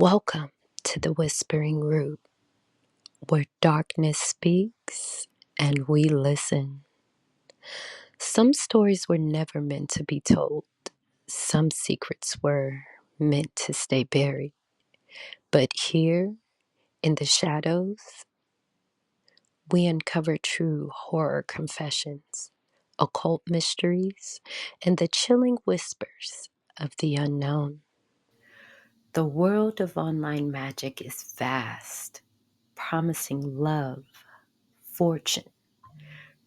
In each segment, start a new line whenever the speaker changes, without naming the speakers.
Welcome to the Whispering Root, where darkness speaks and we listen. Some stories were never meant to be told, some secrets were meant to stay buried. But here, in the shadows, we uncover true horror confessions, occult mysteries, and the chilling whispers of the unknown. The world of online magic is vast, promising love, fortune,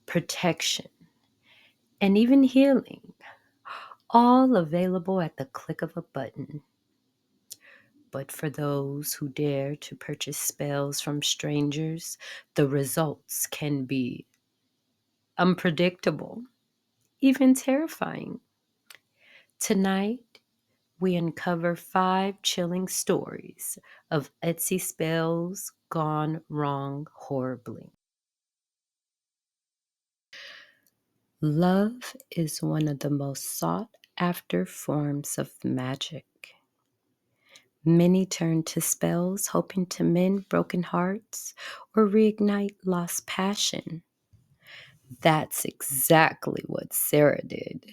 protection, and even healing, all available at the click of a button. But for those who dare to purchase spells from strangers, the results can be unpredictable, even terrifying. Tonight, we uncover 5 chilling stories of Etsy spells gone wrong horribly. Love is one of the most sought after forms of magic. Many turn to spells hoping to mend broken hearts or reignite lost passion. That's exactly what Sarah did.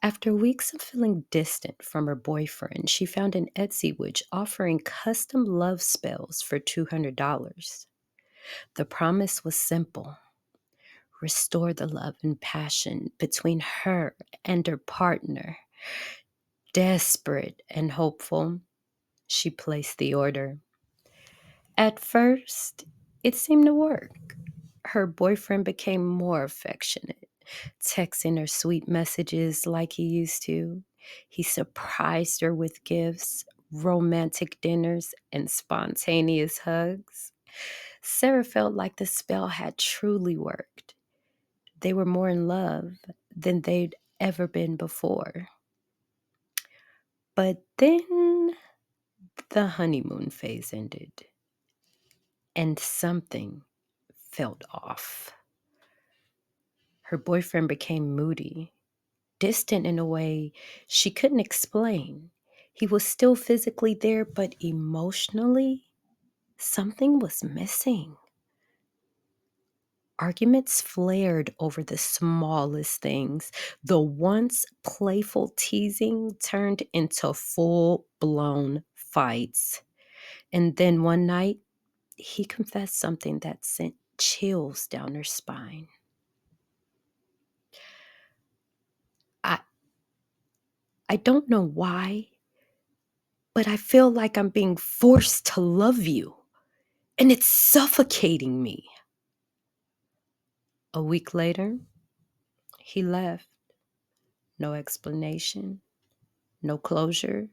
After weeks of feeling distant from her boyfriend, she found an Etsy witch offering custom love spells for $200. The promise was simple: restore the love and passion between her and her partner. Desperate and hopeful, she placed the order. At first, it seemed to work. Her boyfriend became more affectionate, texting her sweet messages like he used to. He surprised her with gifts, romantic dinners, and spontaneous hugs. Sarah felt like the spell had truly worked. They were more in love than they'd ever been before. But then the honeymoon phase ended, and something felt off. Her boyfriend became moody, distant in a way she couldn't explain. He was still physically there, but emotionally, something was missing. Arguments flared over the smallest things. The once playful teasing turned into full blown fights. And then one night, he confessed something that sent chills down her spine. I, I don't know why, but I feel like I'm being forced to love you, and it's suffocating me. A week later, he left. No explanation, no closure,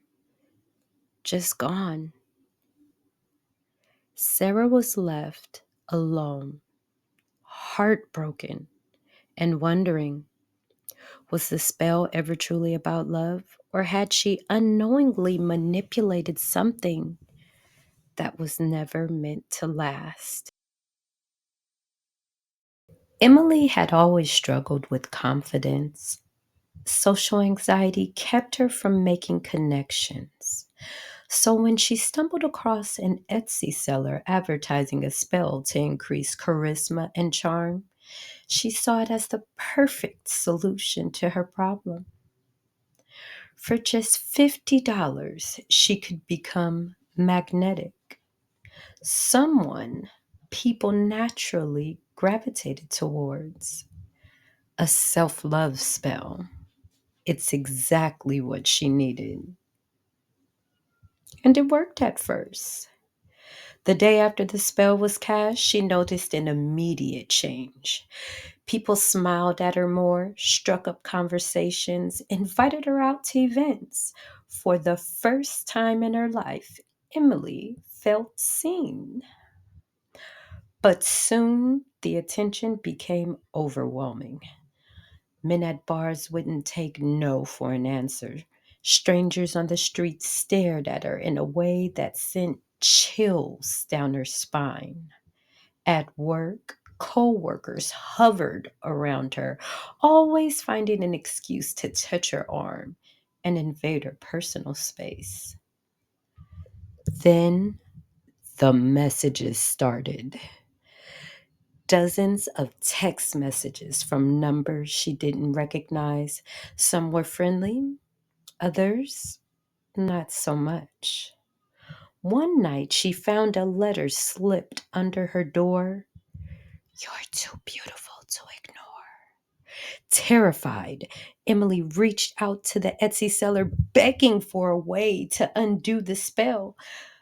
just gone. Sarah was left alone, heartbroken, and wondering, was the spell ever truly about love, or had she unknowingly manipulated something that was never meant to last? Emily had always struggled with confidence. Social anxiety kept her from making connections. So when she stumbled across an Etsy seller advertising a spell to increase charisma and charm, she saw it as the perfect solution to her problem. For just $50, she could become magnetic, someone people naturally gravitated towards, a self-love spell. It's exactly what she needed. And it worked at first. The day after the spell was cast, she noticed an immediate change. People smiled at her more, struck up conversations, invited her out to events. For the first time in her life, Emily felt seen. But soon the attention became overwhelming. Men at bars wouldn't take no for an answer. Strangers on the street stared at her in a way that sent chills down her spine. At work, co-workers hovered around her, always finding an excuse to touch her arm and invade her personal space. Then the messages started. Dozens of text messages from numbers she didn't recognize. Some were friendly, others not so much. One night she found a letter slipped under her door. You're too beautiful to ignore. Terrified, Emily reached out to the Etsy seller, begging for a way to undo the spell.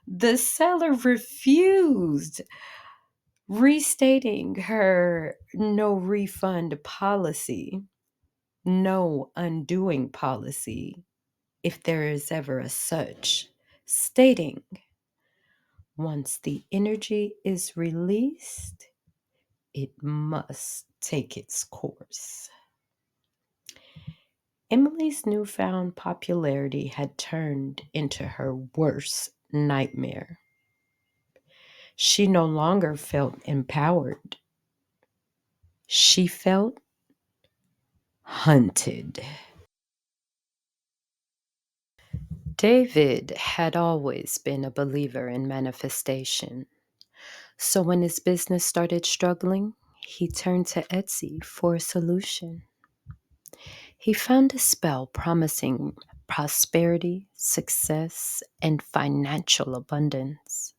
The seller refused, restating her no refund policy, no undoing policy, if there is ever a such, stating once the energy is released, it must take its course. Emily's newfound popularity had turned into her worst nightmare. She no longer felt empowered. She felt hunted. David had always been a believer in manifestation. So when his business started struggling, he turned to Etsy for a solution. He found a spell promising prosperity, success, and financial abundance.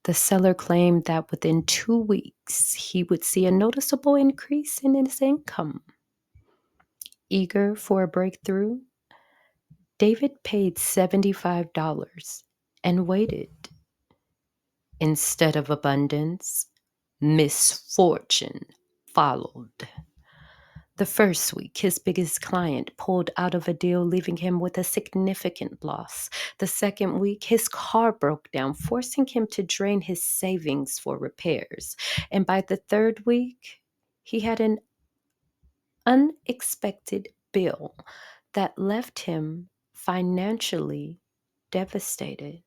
The seller claimed that within 2 weeks, he would see a noticeable increase in his income. Eager for a breakthrough, David paid $75 and waited. Instead of abundance, misfortune followed. The first week, his biggest client pulled out of a deal, leaving him with a significant loss. The second week, his car broke down, forcing him to drain his savings for repairs. And by the third week, he had an unexpected bill that left him financially devastated.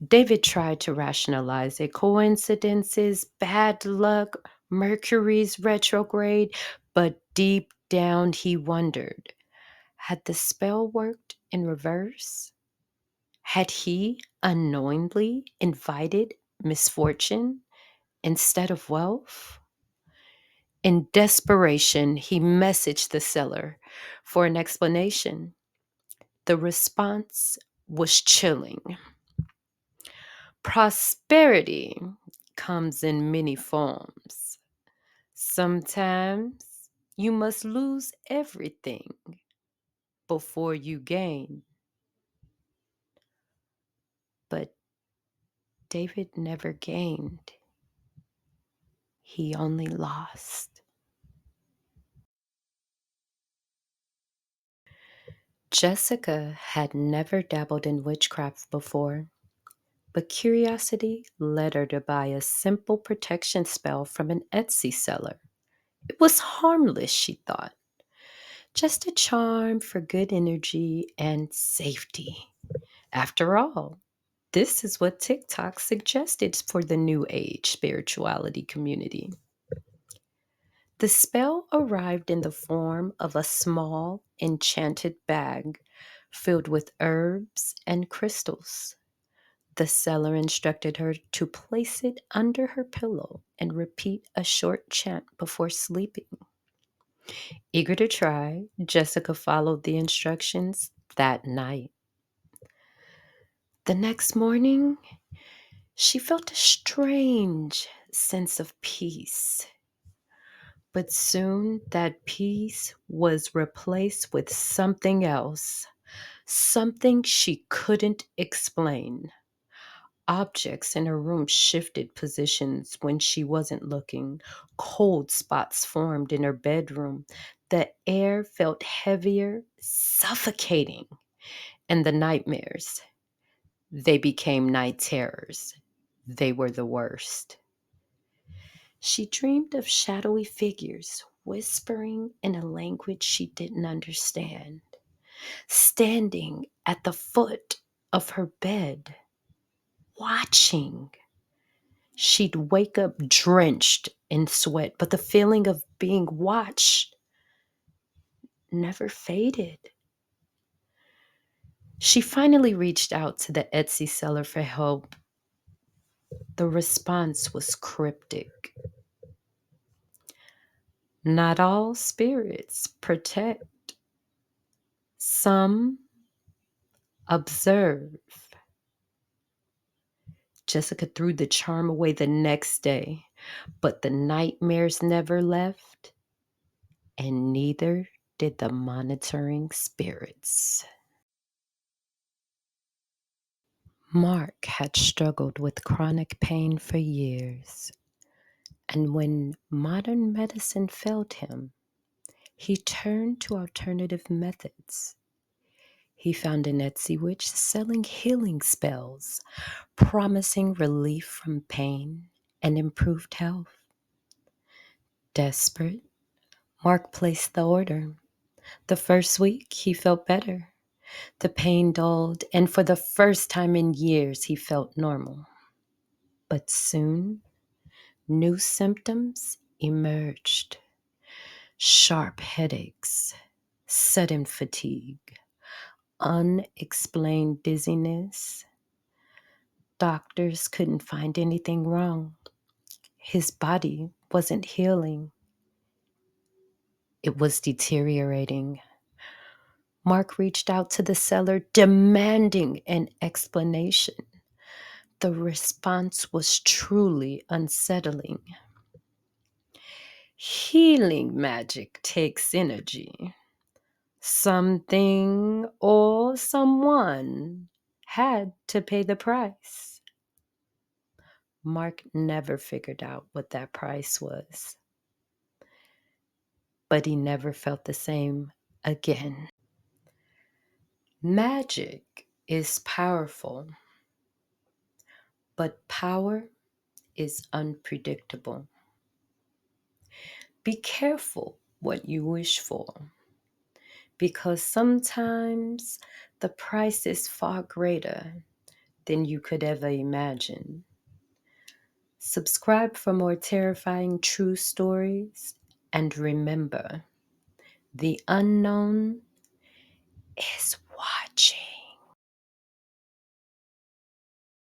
David tried to rationalize it. Coincidences, bad luck, Mercury's retrograde, but deep down he wondered, had the spell worked in reverse? Had he unknowingly invited misfortune instead of wealth? In desperation, he messaged the seller for an explanation. The response was chilling. Prosperity comes in many forms. Sometimes you must lose everything before you gain. But David never gained, he only lost. Jessica had never dabbled in witchcraft before, but curiosity led her to buy a simple protection spell from an Etsy seller. It was harmless, she thought. Just a charm for good energy and safety. After all, this is what TikTok suggested for the New Age spirituality community. The spell arrived in the form of a small, enchanted bag filled with herbs and crystals. The seller instructed her to place it under her pillow and repeat a short chant before sleeping. Eager to try, Jessica followed the instructions that night. The next morning, she felt a strange sense of peace. But soon that peace was replaced with something else, something she couldn't explain. Objects in her room shifted positions when she wasn't looking. Cold spots formed in her bedroom. The air felt heavier, suffocating. And the nightmares, they became night terrors. They were the worst. She dreamed of shadowy figures whispering in a language she didn't understand, standing at the foot of her bed, watching. She'd wake up drenched in sweat, but the feeling of being watched never faded. She finally reached out to the Etsy seller for help. The response was cryptic. Not all spirits protect. Some observe. Jessica threw the charm away the next day, but the nightmares never left, and neither did the monitoring spirits. Mark had struggled with chronic pain for years, and when modern medicine failed him, he turned to alternative methods. He found an Etsy witch selling healing spells, promising relief from pain and improved health. Desperate, Mark placed the order. The first week, he felt better. The pain dulled, and for the first time in years, he felt normal. But soon, new symptoms emerged: sharp headaches, sudden fatigue, unexplained dizziness. Doctors couldn't find anything wrong. His body wasn't healing, it was deteriorating. Mark reached out to the seller, demanding an explanation. The response was truly unsettling. Healing magic takes energy. Something or someone had to pay the price. Mark never figured out what that price was, but he never felt the same again. Magic is powerful, but power is unpredictable. Be careful what you wish for, because sometimes the price is far greater than you could ever imagine. Subscribe for more terrifying true stories, and remember, the unknown is watching.